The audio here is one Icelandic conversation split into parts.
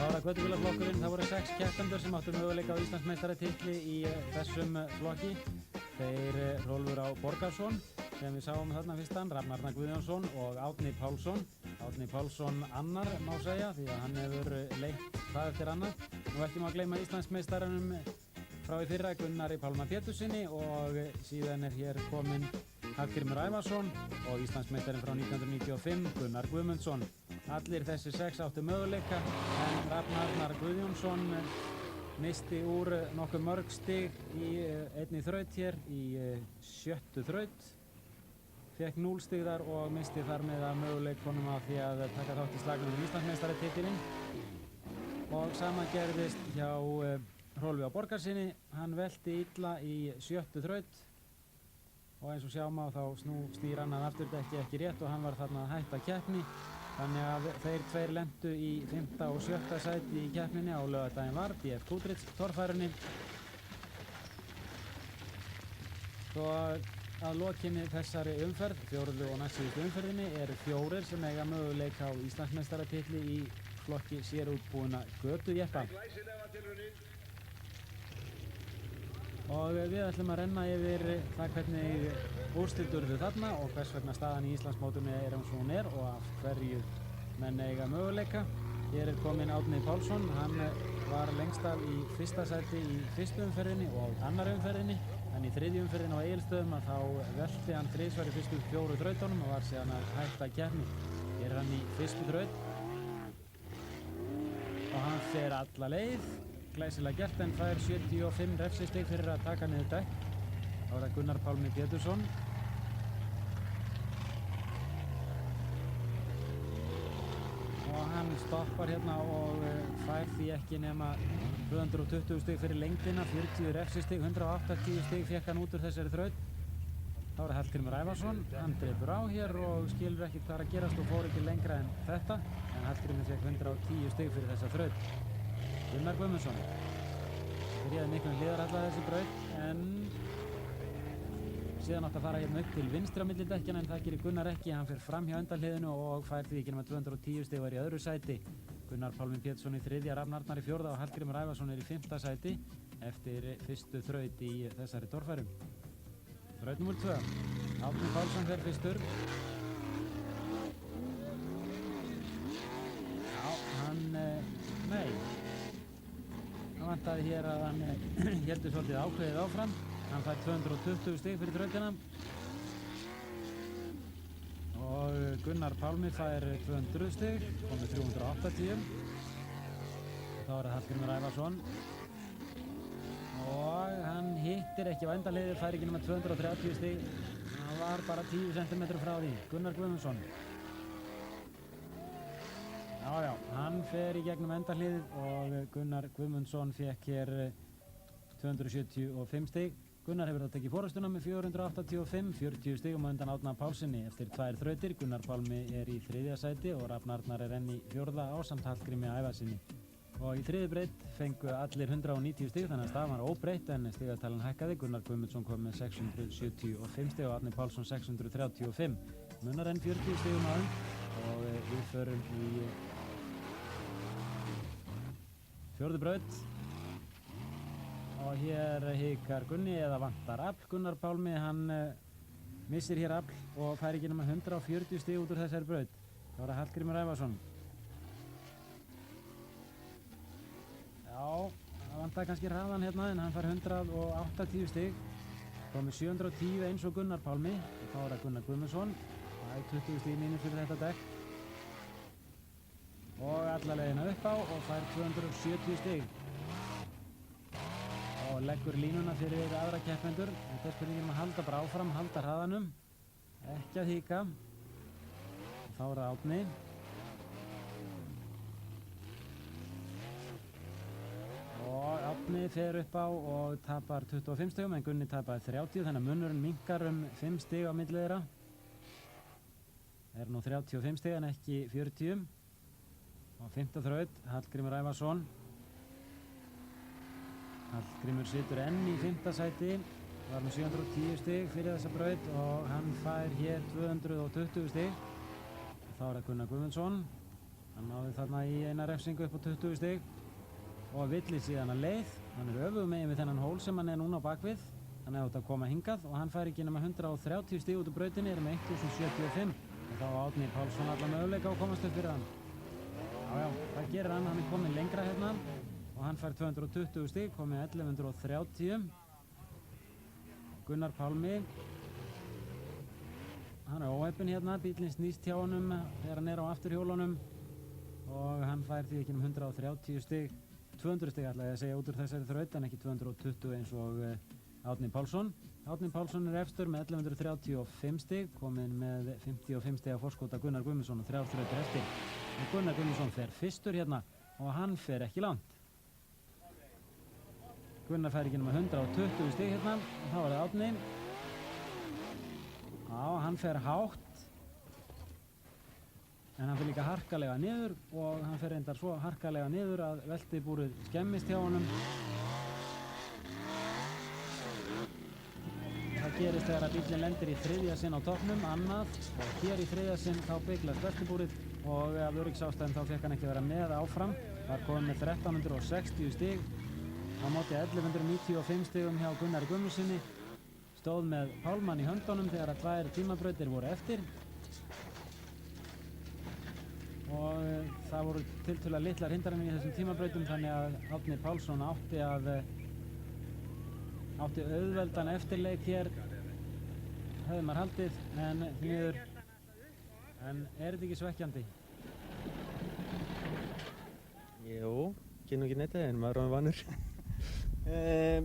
Það var að götubílaflokkurinn, það voru 6 keppendur sem áttu möguleika á Íslandsmeistaratitli í þessum flokki. Þeir Hrólfur á Borgarsson sem við sáum þarna fyrstan, Rafnar Arnar Guðjónsson og Árni Pálsson. Árni Pálsson annar má segja því að hann hefur leitt það eftir annað. Nú ekki má gleyma Íslandsmeistaranum frá í fyrra Gunnari Pálma Pétursinni og síðan hér kominn Hallgrímur Ævarsson og Íslandsmeistarinn frá 1995 Gunnar Guðmundsson. Allir þessi 6 áttu möguleika en Rafnar Arnar Guðjónsson misti úr nokkuð mörg stig í einni þraut hér í 7. þraut. Fekk 0 stig þar og misti þar með að möguleikunum á því að taka þátt í slagnum um Íslandsmeistaratitilinn. Og sama gerðist hjá Hrólfi á Borgarsinni. Hann velti illa í 7. þraut og eins og sjáum á þá snýr hann að afturdekki ekki rétt og hann var þarna að hætta keppni. Þannig að þeir tveir lentu í 5. og 7. sæti í keppninni á laugardaginn var, BF Goodrich torfærunni. Svo að lokinni þessari umferð, 4. og næstsíðustu umferðinni, eru 4 sem eiga möguleika á Íslandsmeistaratitli í flokki sérútbúinna götujeppa. Og við ætlum að renna yfir það hvernig úrslit urðu þarna og hvers vegna staðan í Íslandsmótinu er eins og hún er og af hverju menn eiga möguleika. Hér er kominn Árni Pálsson, hann var lengst af í 1. sæti í 1. umferðinni og 2. umferðinni en í 3. umferðinni á Egilsstöðum að þá velti hann þrisvar í fyrstu 4 þrautunum og var síðan að hætta keppni. Hér er hann í 1. þraut og hann fer alla leið. Glæsilega gert en fær 75 refsistig fyrir að taka niður dekk. Þá er það Gunnar Pálmi Pétursson. Og hann stoppar hérna og fær því ekki nema 220 stig fyrir lengdina, 40 refsistig, 180 stig fekk hann út úr þessari þraut. Þá er það Hallgrímur Ævarsson, hann drepur á hér og skilur ekki hvað er að gerast og fór ekki lengra en þetta. En Hallgrímur fekk 110 stig fyrir þessa þraut. Gunnar Guðmundsson byrjaði miklum hliðarhalla þessi braut en síðan átti að fara hérna upp til vinstri á milli dekkjana en það gerir Gunnar ekki, hann fer fram hjá undanhliðinu og fær því ekki nema 210 stig og er í öðru sæti. Gunnar Pálmi Pétursson í 3., Rafnar Arnar í 4. og Hallgrímur Ævarsson er í 5. sæti eftir 1. þraut í þessari torfærum. Þraut nr. 2. Árni Pálsson fer fyrstur. Já, hann, nei. Það vantaði hér að hann heldur svolítið ákveðið áfram. Hann fær 220 stig fyrir þrautina. Og Gunnar Pálmi fær 200 stig, komið 380. Þá er það Hallgrímur Ævarsson. Og hann hittir ekki á endanliðið, fær ekki nema 230 stig. Hann var bara 10 cm frá því. Gunnar Guðmundsson. Já, hann fer í gegnum endanliðið og Gunnar Guðmundsson fekk hér 275 stig. Gunnar hefur þá tekið forystuna með 485, 40 stigum á undan Árna Pálssyni eftir 2 þrautir. Gunnar Pálmi er í 3. sæti og Rafnar Arnar er enn í 4. ásamt Hallgrími Ævarsinni. Og í 3. braut fengu allir 190 stig þannig að staðan var óbreytt en stigatalan hækkaði. Gunnar Guðmundsson kom með 675 stig og Árni Pálsson 635. Munar enn 40 stigum á hann og við förum í 4. braut og hér hikar Gunni eða vantar afl. Gunnar Pálmi hann missir hér afl og fær ekki nema 140 stig út úr þessari braut. Það var Hallgrímur Ævarsson. Já, það vantar kannski hraðan hérna en hann fær 180 stig. Komið 710 eins og Gunnar Pálmi. Þá er það Gunnar Guðmundsson. Það er 20 stig mínus fyrir þetta dekk. Og alla leiðina upp á og fær 270 stig. Og leggur línuna fyrir aðra keppendur. Þetta er spurningin að halda bara áfram, halda hraðanum. Ekki að hika. Þá er það Árni. Og Árni fer upp á og tapar 25 stigum en Gunni tapar 30 þannig að munurinn minnkar 5 stig á milli þeirra. Það er nú 35 stig en ekki 40. Og 5. þraut, Hallgrímur Ævarsson. Hallgrímur situr enn í 5. sæti. Var með 710 stig fyrir þessa braut og hann fær hér 220 stig. Þá er það Gunnar Guðmundsson. Hann náði þarna í eina refsingu upp á 20 stig og villi síðan að leið. Hann öfugum megin við þennan hól sem hann núna á bakvið. Hann átt að koma hingað og hann fær ekki nema 130 stig út úr brautinni, með 1075. Og þá á Árni Pálsson alla möguleika á að komast upp fyrir hann. Já, það gerir hann er kominn lengra hérna og hann fær 220 stig, komið 1130. Gunnar Pálmi, hann óheppinn hérna, bílinn snýst hjá honum þegar hann á afturhjólunum og hann fær því ekki 130 stig, 200 stig ætla ég að segja út úr þessari þraut en ekki 220 eins og Árni Pálsson. Árni Pálsson efstur með 1135 stig, kominn með 55 stig að forskota Gunnar Guðmundsson og 3 þrautir eftir. En Gunnar Guðmundsson fer fyrstur hérna og hann fer ekki langt. Gunnar fær ekki nema 120 stig hérna og þá það Árni. Já, hann fer hátt en hann fer líka harkalega niður og hann fer reyndar svo harkalega niður að veltibúrið skemmist hjá honum. Það gerist þegar að bíllinn lendir í þriðja sinn á toppnum, annað og hér í þriðja sinn þá beiglast veltibúrið og af öryggisástæðum þá fekk hann ekki vera með áfram. Var kominn með 1360 stig á móti 1195 stigum hjá Gunnari Guðmundsssyni. Stóð með Pálmann í höndunum þegar að 2 tímabrautir voru eftir og það voru tiltölulega litlar hindranir í þessum tímabrautum þannig að Árni Pálsson átti auðveldan eftirleik hér, hefði maður haldið, en er þetta ekki svekkjandi? Jú, kynnu ekki neitt en maður er vanur.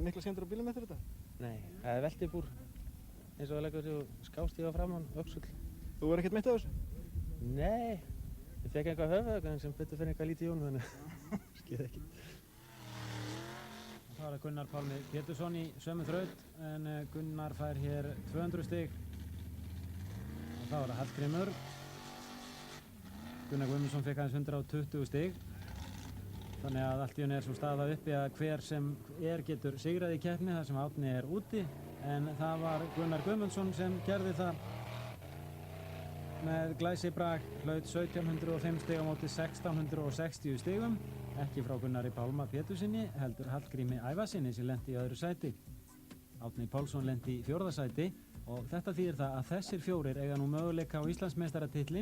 Mikla skemmtur á bílum eftir þetta? Nei, það er veltibúr eins og það leggur sig og skástíða framan, öxull. Þú var ekkert meitt af þessu? Nei, ég fekk eitthvað höfuð en sem betur fyrir eitthvað lítið í honum þannig skeiði ekki. Þá það Gunnar Pálmi Pétursson í sömu þraut en Gunnar fær hér 200 stig og þá það Hallgrímur. Gunnar Guðmundsson fekk aðeins 120 stig. Þannig að allt í einu svo staðað uppi að hver sem getur sigrað í keppni þar sem Árni úti en það var Gunnar Guðmundsson sem gerði það með glæsibrag, hlaut 1705 stig á móti 1660 stigum, ekki frá Gunnari Pálma Péturssyni heldur Hallgrími Ævarssyni sem lenti í öðru sæti. Árni Pálsson lenti í 4. sæti og þetta þýðir það að þessir 4 eiga nú möguleika á Íslandsmeistaratitli.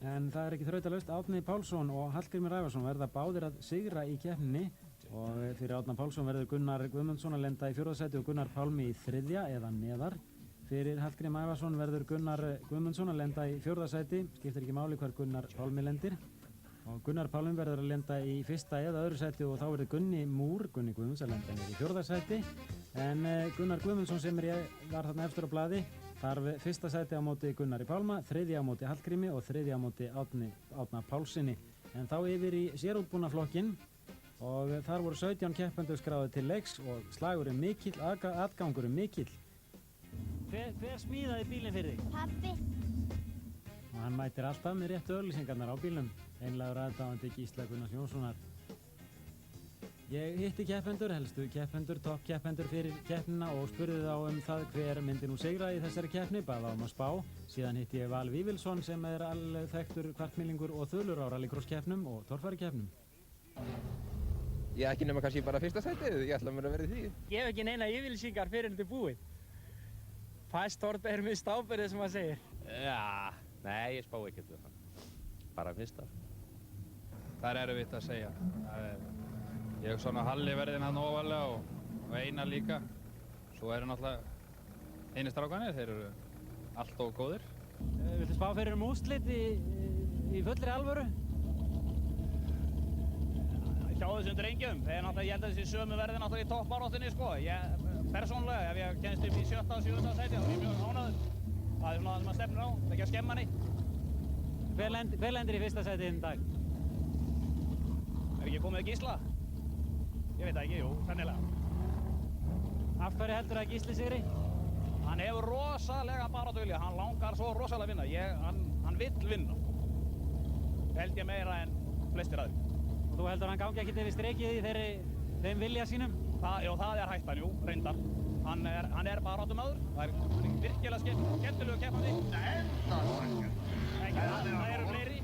En það ekki þrautalaust, Árni Pálsson og Hallgrímur Ævarsson verða báðir að sigra í keppninni og fyrir Árna Pálsson verður Gunnar Guðmundsson að lenda í 4. sæti og Gunnar Pálmi í 3. eða neðar. Fyrir Hallgrím Ævarsson verður Gunnar Guðmundsson að lenda í 4. sæti, skiptir ekki máli hvar Gunnar Pálmi lendir. Og Gunnar Pálmi verður að lenda í 1. eða öðru sæti og þá verður Gunni Guðmunds að lenda í 4. sæti. En Gunnar Guðmundsson sem var þarna efstur á blaði þarf 1. sæti á móti Gunnari Pálma, 3. á móti Hallgrími og 3. á móti Árna Pálssyni. En þá yfir í sérútbúna flokkinn og þar voru 17 keppendur skráðir til leiks og slagurinn mikill, atgangurinn mikill. Hver smíðaði bílinn fyrir þig? Pabbi. Og hann mætir alltaf með réttu auglýsingarnar á bílnum, einlægur aðdáandi Gísla Gunnars Jónssonar. Ég hitti keppendur, helstu keppendur, toppkeppendur fyrir keppnina og spurði þá það hver myndi nú sigra í þessari keppni, bað þá að spá. Síðan hitti ég Val Vífilsson sem alveg þekktur kvartmýlingur og þulur á rallycross-keppnum og torfærukeppnum. Ég ekki nema kannski bara 1. sætið, ég ætla mér að vera í því. Ég hef ekki neina yfirlýsingar fyrir þetta búið. Fæst orðber með stábyrði sem maður segir. Já, nei, ég spá ekkert við það. Bara 1. Það er erfitt að segja. Ég hef svona Halli verðin hann ofalega og Einar líka. Svo eru náttúrulega einu strákanir, þeir eru allt of góðir. Viltu spá fyrir úrslit í fullri alvöru? Hjá þessum drengjum, ég held að þessi sömu verði náttúrulega í toppbaráttunni sko. Persónulega, ef ég kemst upp í 7. og 7. sæti, þá er ég mjög ánægður. Það er svona það sem maður stefnir á, ekki að skemma neitt. Hver lendir í 1. sæti í dag? Er ekki komið Gísla? Ég veit það ekki, jú, sennilega. Af hverju heldur það Gísli sigri? Hann hefur rosalega baráttuvilja, hann langar svo rosalega að vinna. Hann vill vinna. Held ég meira en flestir aðrir. Og þú heldur hann gangi ekkert yfir strikið í þeim vilja sínum? Það er hættan, jú, reyndar. Hann er baráttumaður, það er virkilega skemmtilegu keppandi. Það eru fleiri.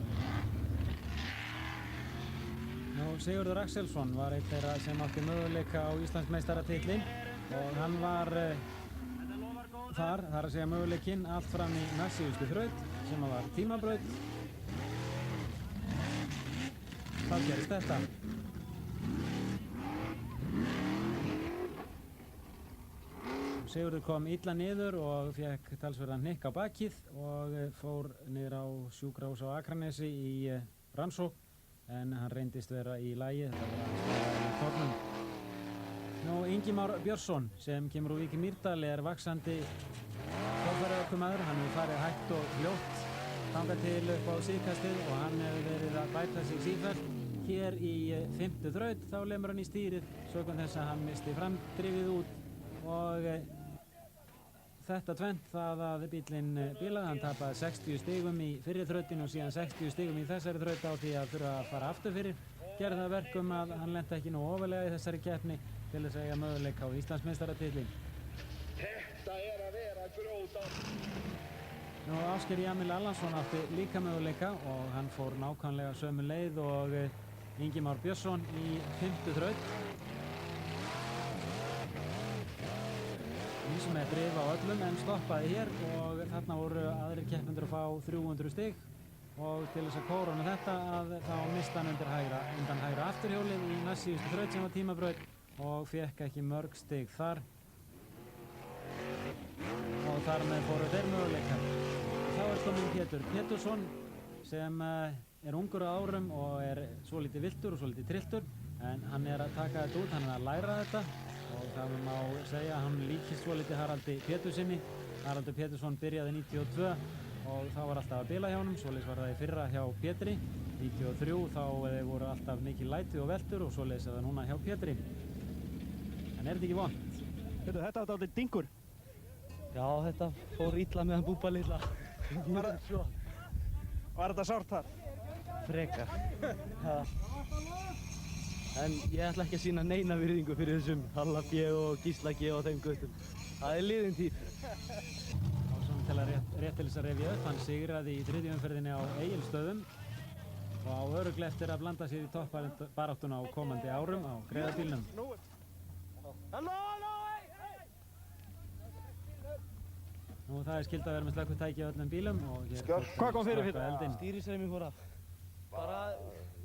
Sigurður Axelsson var einn þeirra sem átti möguleika á Íslandsmeistaratitli og hann var þar að segja möguleikinn allt fram í næstsíðustu þraut sem var tímabraut. Þá gerist þetta. Sigurður kom illa niður og fékk talsverðan hnykk á bakið og fór niður á sjúkrahús á Akranesi í rannsókn, en hann reyndist vera í lagi. Þetta var í tornum. Ingimar Björnsson sem kemur úr Vík í Mýrdal er vaxandi torfæruökumaður. Hann hefur farið hægt og hljótt þangað til upp á síðkastið og hann hefur verið að bæta sig sífellt. Hér í 5. þraut þá lemur hann í stýrið sökum þess að hann misti framdrifið út og þetta tvennt, það að bílinn bilaði. Hann tapaði 60 stigum í fyrri þrautinu og síðan 60 stigum í þessari þraut á því að þurfa að fara aftur fyrir. Gerði það verkum að hann lenti ekki nógu ofarlega í þessari keppni til þess að eiga möguleika á Íslandsmeistaratitli. Þetta að vera gróta. Ásgeir Jamil Allansson átti líka möguleika og hann fór nákvæmlega sömu leið og Ingimar Björnsson í 5. þraut. Sem er drif á öllum en stoppaði hér og þarna voru aðrir keppendur að fá 300 stig og til þess að kóróna þetta að þá mista hann undan hægra afturhjólið í næstsíðustu þraut sem var tímabraut og fekk ekki mörg stig þar og þar með fóru þeir möguleikar. Þá er kominn Pétur Pétursson sem er ungur á árum og er svolítið viltur og svolítið trilltur, en hann er að taka þetta út, hann er að læra þetta og það má segja að hann líkist svolítið Haraldi Pétursinni. Haraldur Pétursson byrjaði 92 og þá var alltaf að bila hjá honum, svoleiðis var það í fyrra hjá Pétri. 93 þá voru alltaf mikið læti og veltur og svoleiðis er það núna hjá Pétri. En er þetta ekki vont? Þetta var dálítið dingur. Já, þetta fór illa með hann Búbba litla. Var þetta sárt þar? Frekar. En ég ætla ekki að sýna neina virðingu fyrir þessum Halla B og Gísla G og þeim gautum. Það er liðin tíð. Svona til að rétt til þess að rifja upp, hann sigraði í 3. umferðinni á Egilsstöðum og á örugglega eftir að blanda sér í toppbaráttuna á komandi árum á greiðabílnum. Það er skylt að vera með slökkvitæki á öllum bílum og hér Hvað kom fyrir eldinn? Stýrisreiminn fór af. Bara,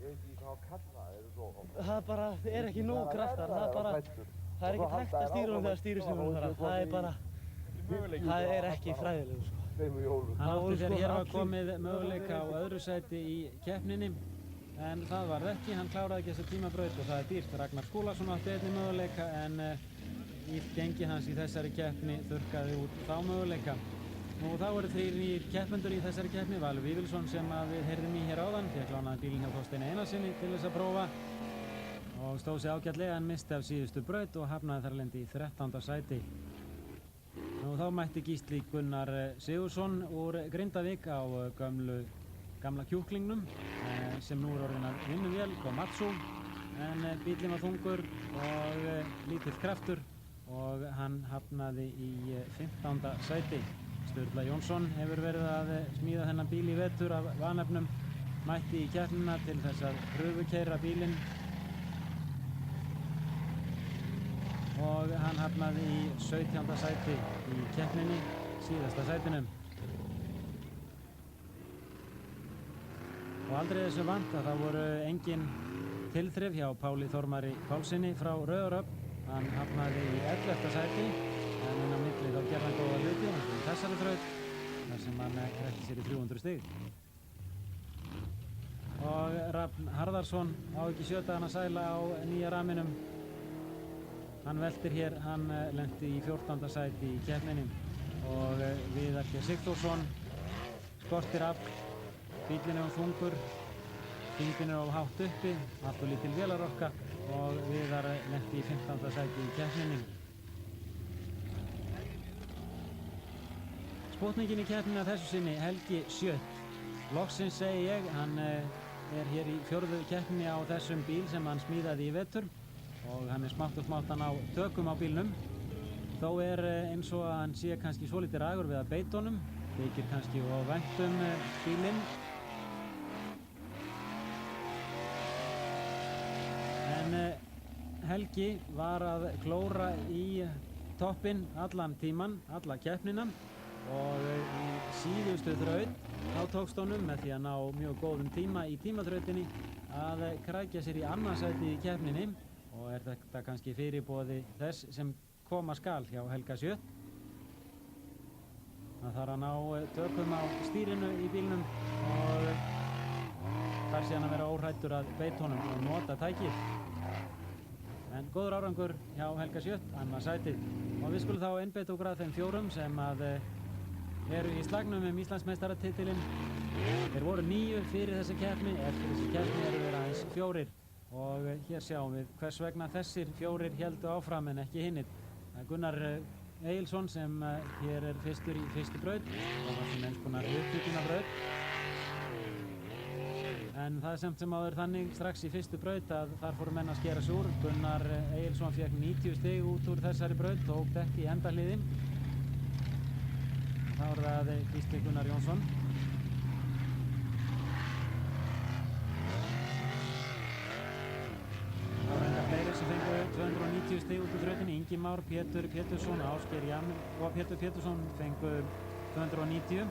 Ég veit ekki hvað kalla það eru svo. það bara er ekki nóg kraftar. Það er ekkert hægt að stýra honum þegar stýrisreiminn fór af. Það er bara, það er ekki fræðilegu sko. Hann átti þegar hér var komið möguleika á öðru sæti í keppninni, en það varð ekki. Hann kláraði ekki þessa tímabraut og það er dýrt. Ragnar Skúlason átti einnig möguleika en ílt gengi hans í þessari keppni þurrkaði út þá möguleika. Þá eru 3 nýjir keppendur í þessari keppni. Valur Vífilsson sem við heyrðum í hér áðan fékk lánaði bílinn hjá Þorsteini Einarsinni til þess að prófa og stóð sig ágætlega en misti af síðustu braut og hafnaði þar af leiðandi í 13. sæti. Þá mætti Gísli Gunnar Sigurðsson úr Grindavík á gamla kjúklingnum sem nú er orðin að vinnuvél, Komatsu, en bílinn var þungur og lítill kraftur og hann hafnaði í 15. sæti. Sturla Jónsson hefur verið að smíða þennan bíl í vetur af vanefnum, mætti í keppnina til þess að pröfukeyra bílinn og hann hafnaði í 17. sæti í keppninni, síðasta sætinu. Og aldrei þessu vant að það voru engin tilþrif hjá Páli Þormari Pálssyni frá Rauðarhöfn. Hann hafnaði í 11. sæti. En inn á milli þá gerði hann góða hluti eins og í þessari þraut þar sem hann kreppti sér í 300 stig. Og Rafn Harðarsson á ekki 7 dagana sæla á nýja raminum. Hann veltir hér, hann lenti í 14. sæti í keppninni og Viðar G. Sigþórsson skortir afl, bíllinn er þungur, þyngdin er of hátt uppi, allt og lítil vélarorka og Viðar lenti í 15. sæti í keppninni. Spútningin í keppninni að þessu sinni Helgi Schjött. Loksins segi ég, hann er hér í 4. keppninni á þessum bíl sem hann smíðaði í vetur og hann er smátt og smátt hann á tökum á bílnum. Þó er eins og að hann sé kannski svolítið ragur við að beita honum, þykir kannski of vænt bílinn. Helgi var að klóra í toppinn allan tíman, alla keppnina og í síðustu þraut þá tókst honum með því að ná mjög góðum tíma í tímaþrautinni að krækja sér í annarsæti í keppninni og þetta kannski fyrirboði þess sem koma skal hjá Helga Sjött. Það þarf að ná tökum á stýrinu í bílnum og þarf síðan að vera óhræddur að beita honum og nota tækið. En góður árangur hjá Helga Sjött, annarsætið. Og við skulum þá einbeita okkur að þeim 4 sem að eru í slagnum Íslandsmeistaratitilinn. Þeir voru 9 fyrir þessa keppni, eftir þessi keppni eru þeir aðeins 4 og hér sjáum við hvers vegna þessir 4 héldu áfram en ekki hinnir. Það er Gunnar Egilsson sem hér er fyrstur í fyrstu braut og var sem eins konar uppbyggingarabraut. En það er samt sem áður þannig strax í fyrstu braut að þar fóru menn að skera sig úr. Gunnar Egilsson fékk 90 stig út úr þessari braut, tók dekk í endahliði. Þá er það Gísli Gunnar Jónsson. Það var enda fleiri sem fengu 290 stig út úr þrautinni. Ingi Már, Pétur Pétursson, Ásgeir Jamil og Pétur Pétursson fengu 290.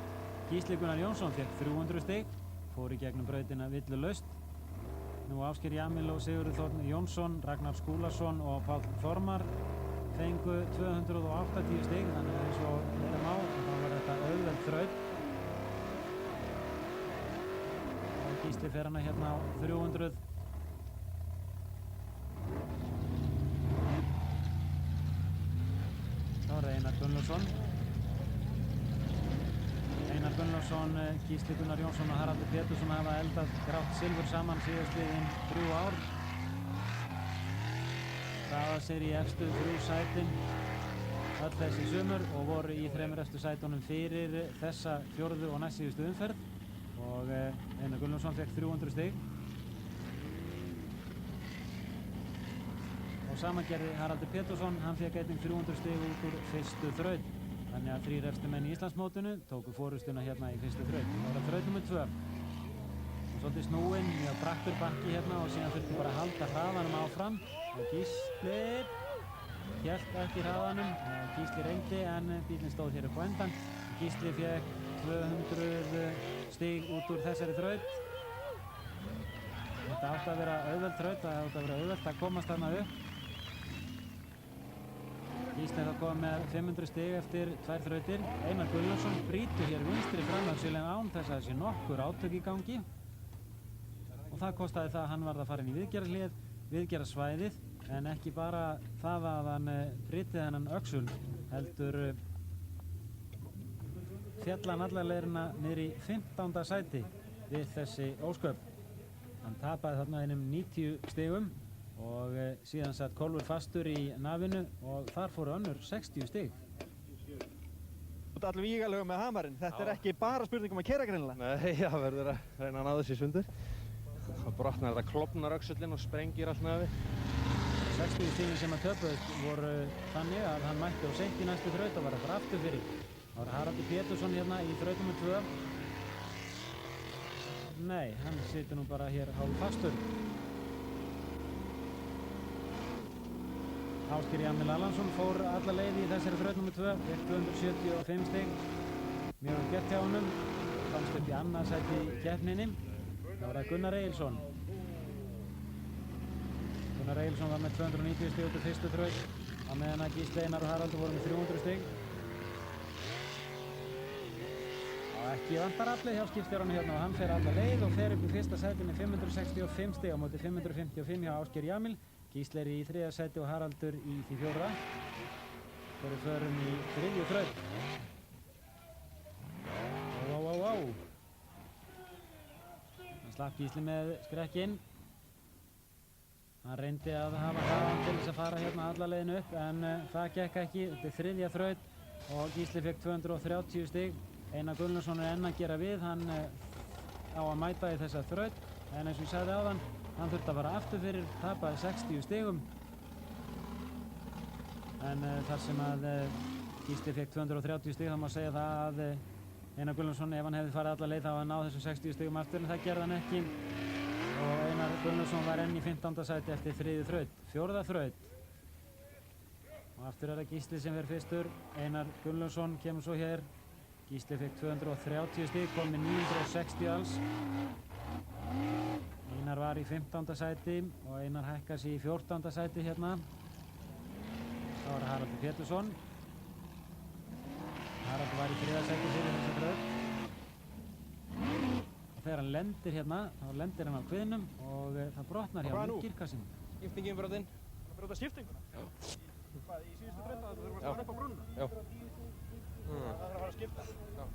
Gísli Gunnar Jónsson fékk 300 stig, fór í gegnum brautina villulaust. Nú Ásgeir Jamil og Sigurður Þórn Jónsson, Ragnar Skúlason og Páll Þormar fengu 280 stig, þannig að eins og heyrum á, þá var þetta auðveld þraut. Og Gísli fer hana hérna á 300. Þá er Einar Gunnlaugsson. Einar Gunnlaugsson, Gísli Gunnar Jónsson og Haraldur Pétursson hafa eldað grátt silfur saman síðastliðin 3 ár. Hraðað sér í efstu 3 sætin öll þessi sumur og voru í 3 efstu sætunum fyrir þessa 4. og næst síðustu umferð og Einar Gunnlaugsson fekk 300 stig. Og sama gerði Haraldur Pétursson, hann fekk einnig 300 stig út úr fyrstu þraut. Þannig að 3 efstu menn í Íslandsmótinu tóku fórustuna hérna í fyrstu þraut. Það var þraut nr. 2. Og svolítið snúinn, mjög brattur bakki hérna og síðan þurfti bara að halda hraðanum áfram. Og Gísli hélt ekki hraðanum. Gísli reyndi en bílinn stóð hér upp á endan. Gísli fekk 200 stig út úr þessari þraut. Þetta átti að vera auðveld þraut, það átti að vera auðvelt að komast þarna upp. Gísli þá kom með 500 stig eftir 2 þrautir. Einar Gunnlaugsson brýtur hér vinstri framhjálpsvélina án þess að þessi nokkur átök í gangi. Og það kostaði það að hann varð að fara inn í viðgerðarhlið, viðgerðarsvæðið, en ekki bara það að hann brýtti þennan öxul, heldur féll hann alla leiðina niður í 15. sæti við þessi ósköp. Hann tapaði þarna einum 90 stigum. Og síðan satt Kolfur fastur í nafinu og þar fóru önnur 60 stig. Þú ert alveg vígalega með hamarinn. Þetta er ekki bara spurning að keyra greinilega. Nei, það verður að reyna að ná þessi sundur. Það brotnar þetta, klofnar öxullinn og sprengir allt með við. 60 stigin sem að töpuðust voru þannig að hann mætti og seint í næstu þraut og var að fara aftur fyrir. Það var Haraldur Pétursson hérna í þraut nr. 2. Nei, hann situr nú bara hér hálf fastur. Ásgeir Jamil Allansson fór alla leið í þessari þraut nr. 2, fekk 275 stig. Mjög gert hjá honum, komst upp í annarsæti í keppninni. Það var Gunnar Egilsson. Gunnar Egilsson var með 290 stig út úr fyrstu þraut, á meðan að Gísli, Einar og Haraldur voru með 300 stig. Og ekki vantar aflið hjá skipstjóranum hérna og hann fer alla leið og fer upp í fyrsta sæti með 565 stig á móti 555 hjá Ásgeir Jamil. Gísli er í 3. sæti og Haraldur í því 4. Þeir förum í 3. þraut. Ó. Hann slapp Gísli með skrekkinn. Hann reyndi að hafa hraðan til þess að fara hérna alla leiðinu upp en það gekk ekki. Þetta er 3. þraut og Gísli fekk 230 stig. Einar Gunnlaugsson er enn að gera við. Hann á að mæta í þessa þraut en eins og ég sagði áðan, hann þurfti að fara aftur fyrir, tapaði 60 stigum. En þar sem að Gísli fekk 230 stig, þá má segja það að Einar Gunnlaugsson, ef hann hefði farið alla leið, þá að ná þessum 60 stigum aftur, en það gerði hann ekki. og Einar Gunnlaugsson var enn í 15. sæti eftir 3. þraut. 4. þraut. Og aftur er það Gísli sem fer fyrstur. Einar Gunnlaugsson kemur svo hér. Gísli fekk 230 stig, kom með 960 alls. Einar var í 15. sæti og Einar hækkar sig í 14. sæti hérna. Þá er Haraldur Pétursson. Haraldur var í 3. sæti fyrir þessa þraut. Og þegar hann lendir hérna, þá lendir hann á kviðnum og það brotnar hjá hann girkassinum. Skiptingin brotinn. Það brota skiptinguna? Já. Hvað, í síðustu þraut að þú þurfum að standa upp á brúnuna? Já. Það þarf að fara að skipta? Já.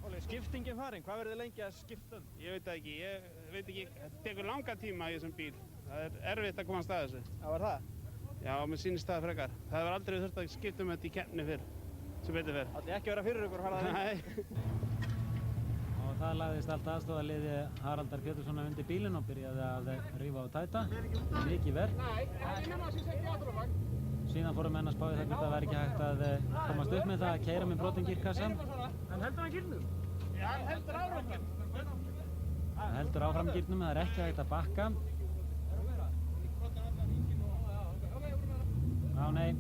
Óli, skiptingin farin, hvað verður þið lengi að skipta? Ég veit það ekki, það tekur langa tíma í þessum bíl. Það er erfitt að komast að þessu. Það var það? Já, mér sýnist það frekar. Það hefur aldrei þurft að skipta þetta í keppni fyrr, sem betur fyrr. Það ætti ekki að vera fyrir ykkur að fara það? Nei. Og það lagðist allt aðstoðarliði Haraldar Pétursssonar undir bílinn og byrjaði að rífa og tæta. Mikið verk. Síðan fóru menn að spá í það hvort það væri ekki hægt að komast upp með það að keyra með brotinn girkassa. En heldur hann gírnum? Já, hann heldur áfram. Það heldur áfram gírnum, það er ekki hægt að bakka. Já, nei,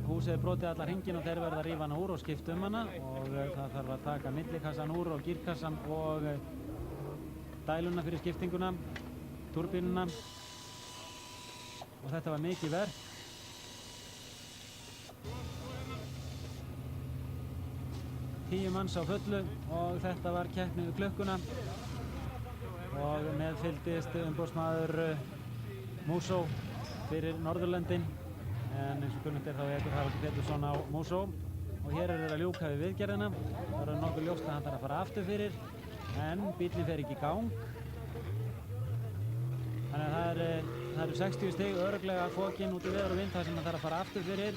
húsið er brotið allar hringin og þeir verða að rífa hana úr og skipta hana og það þarf að taka millikassan úr og girkassan og dæluna fyrir skiptinguna, turbínuna og þetta var mikið verk. Tíu manns á fullu og þetta var keppni við klukkuna og með fylgdist umboðsmaður Músó fyrir Norðurlöndin en eins og kunnugt er þá ekur Haraldur Pétursson á Músó og hér er þeir að ljúka við viðgerðina. Það er nokkuð ljóst að hann þarf að fara aftur fyrir en bíllinn fer ekki í gang. Þannig að það eru 60 stig örugglega fokinn út í veður og vind þar sem hann þarf að fara aftur fyrir.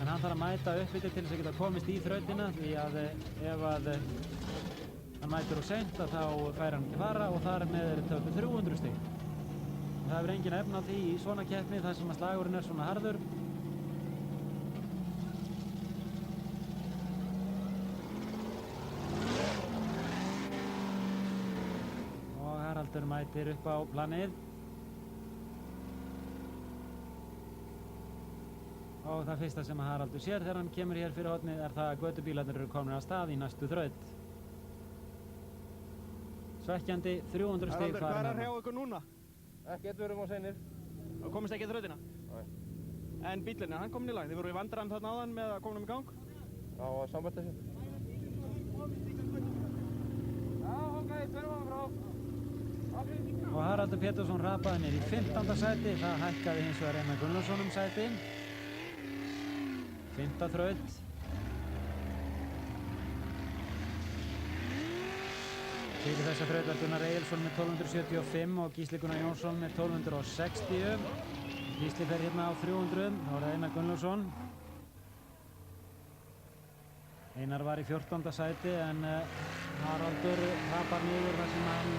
En hann þarf að mæta uppbyttir til þess að geta komist í þrautina því að ef að hann mætir of seint þá fær hann ekki fara og þar með er töpuð 300 stig. Það hefur engin efni á því í svona keppni þar sem að slagurinn er svona harður. Og Haraldur mætir upp á planið. Og það fyrsta sem að Haraldur sér þegar hann kemur hér fyrir hornið er það að götubílarnir eru komin af stað í næstu þraut. Svekkjandi 300 stig farin. Hvað er að hrjá ykkur núna? Ekkert, við erum á seinir. Og komist ekki í þrautina? Nei. En bíllinn, hann komin í lag? Þið voru í vandræðum þarna áðan með að koma í gang? Já, sambært þessu. Já, ok, tverjum frá. Og Haraldur Pétursson rapaði niður í 15. sæti, það hækkaði hins vegar Einar Gunnlaugsson sæti. 5. þraut. Fyrir þessa þraut var Gunnar Egilsson með 1275 og Gísli Gunnar Jónsson með 1260. Gísli fer hérna á 300, þá er það Einar Gunnlaugsson. Einar var í 14. sæti en Haraldur rapar niður þar sem hann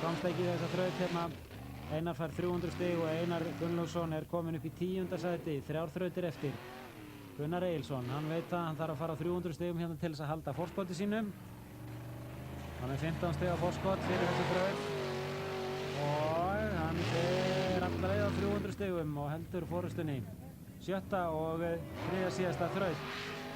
komst ekki í þessa þraut hérna. Einar fær 300 stig og Einar Gunnlaugsson er komin upp í 10. sæti, 3 þrautir eftir. Gunnar Egilsson, hann veit að hann þarf að fara á 300 stigum hérna til þess að halda forskoti sínum. Hann er 15 stig á forskot fyrir þessu þraut og hann fer alla leið á 300 stigum og heldur forystunni. 7. og 3. síðasta þraut.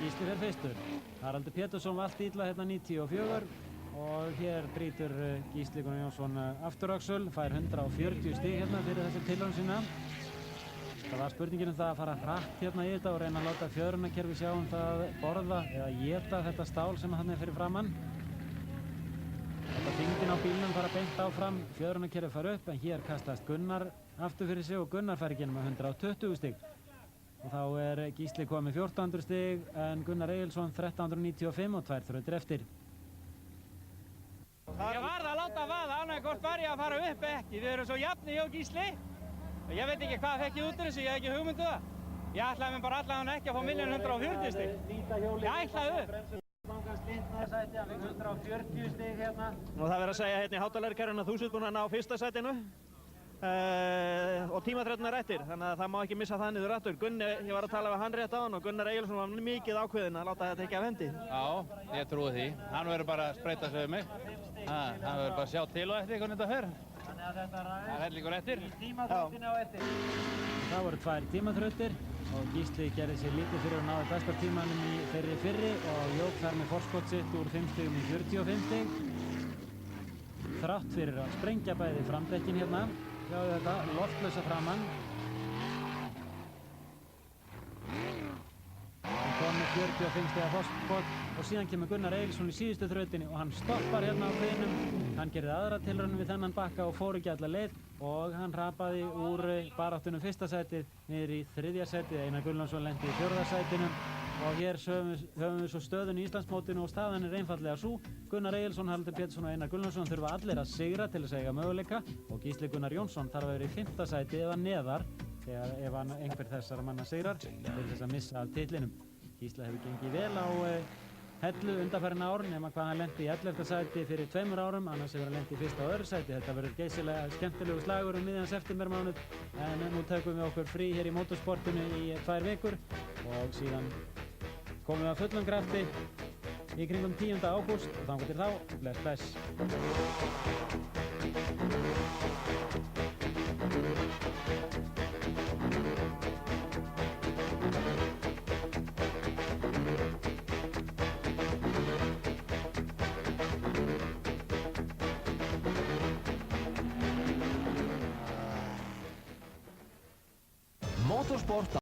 Gísli fer fyrstur. Haraldur Pétursson valt illa hérna 94 og hér brýtur Gísli Gunnar Jónsson afturöxul, fær 140 stig hérna fyrir þessu tilraun sína. Það var spurningin það að fara hratt hérna í þetta og reyna að láta fjöðrunarkerfi sjá það borða eða éta þetta stál sem hann er fyrir framann. Þetta þyngdin á bílnum fara beint áfram, fjöðrunarkerfi fara upp en hér kastast Gunnar aftur fyrir sig og Gunnar fær ekki með 120 stig. Og þá er Gísli komið 1400 stig en Gunnar Egilsson 1395 og 2 þrautir eftir. Ég varð að láta vaða annað hvort var ég að fara upp ekki. Við erum svo jafni ég og Gísli. Ég veit ekki hvað fekk ég út úr þessu, ég hef ekki hugmyndu það. Ég ætlaði mér bara allavega ekki að fá 1.140 stig. Ég ætlaði upp. Hann fikk 140 stig hérna. Og það verður að segja hérna í hátalarkerfinu að þú sétt búinn að ná fyrsta sætinu. og tímaþrjóðin eftir, þannig að það má ekki missa það niður aftur. Gunni, ég var að tala við hann rétt áðan og Gunnar Egilsson var mikið ákveðinn að láta þetta ekki af hendi. Já, ég trúi því. Hann verður bara að spreyta sig við mig. Hann verður bara að sjá til og eftir hvernig þetta fer. Það er hellingur eftir. Tímaþrjóttinni á eftir. Það voru 2 tímaþrautir og Gísli gerði sér lítið fyrir að náði besta tímanum í þeirri fyrri og jók þar með forskot sitt úr 5 stigum í 45 stig. Þrátt fyrir að sprengja bæði framdekkin hérna. Sjáðu þetta, loftlausa framann. Hann kom með 45 stiga forskot og síðan kemur Gunnar Egilsson í síðustu þrautinni og hann stoppar hérna á hliðnum. Hann gerði aðra tilraun við þennan bakka og fór ekki alla leið og hann hrapaði úr baráttunum 1. sætið niður í 3. sætið. Einar Gunnlaugsson lenti í 4. sætinu og hér höfum við svo stöðun í Íslandsmótinu og staðan er einfaldlega sú. Gunnar Egilsson, Haraldur Pétursson og Einar Gunnlaugsson þurfa allir að sigra til þess að eiga möguleika og Gísli Gunnar Jónsson þarf að vera í 5. sæti eða neðar ef einhver þessara manna sigrar til þess að missa af titlinum. Gísla hefur gengið vel á Hellu undanfarin ár nema hvað hann lenti í 11. sæti fyrir 2 árum, annars hefur hann lenti í 1. og 2. sæti. Þetta verður geysilega skemmtilegu slagur miðjan septembermánuð en nú tökum við okkur frí hér í motorsportinu í 2 vikur og síðan komum við að fullum krafti í kringum 10. ágúst og þangað til þá, bless bless. Motorsport